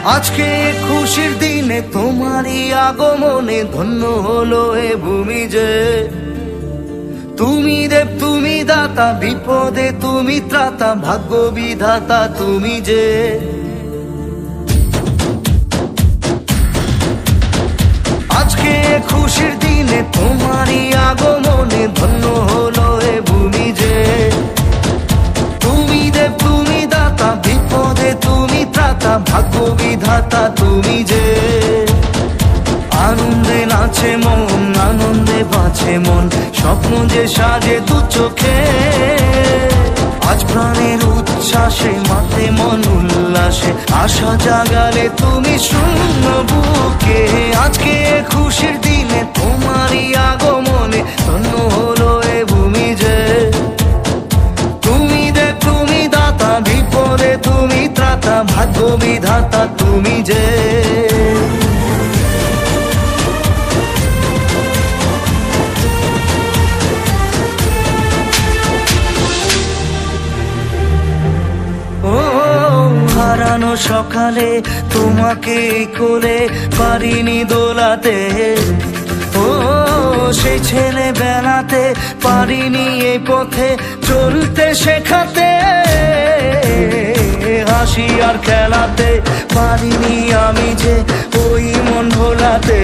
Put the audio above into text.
আজকে খুশির দিনে তোমারই আগমনে ধন্য হলো এ ভূমি যে। তুমি দেব তুমি দাতা, বিপদে তুমি ত্রাতা, ভাগ্য বিধাতা তুমি যে। আজকে খুশির দিনে তোমারই আগমনে ধন্য হলো এ ভূমি যে। তুমি দেব তুমি দাতা, বিপদে তুমি ত্রাতা, ভাগ্য বিধাতা তুমি যে। আনন্দে নাচে মন, আনন্দে বাঁচে মন, স্বপ্ন যে সাজে দু চোখে। আজ প্রাণের উচ্ছ্বাসে মাতে মন উল্লাসে, আশা জাগালে তুমি শূন্য বুকে। আজকে খুশির দিনে তোমারই আগমনে ধন্য হলো এ ভূমি যে। তুমি দেব তুমি দাতা, বিপদে তুমি ত্রাতা, ভাগ্য বিধাতা তুমি যে। হারানো সকালে তোমাকে কোলে পারিনি দোলাতে, ও সেই ছেলে বেলাতে পারিনি এই পথে চলতে শেখাতে। হাসি আর খেলাতে পারিনি আমি যে ওই মন ভোলাতে।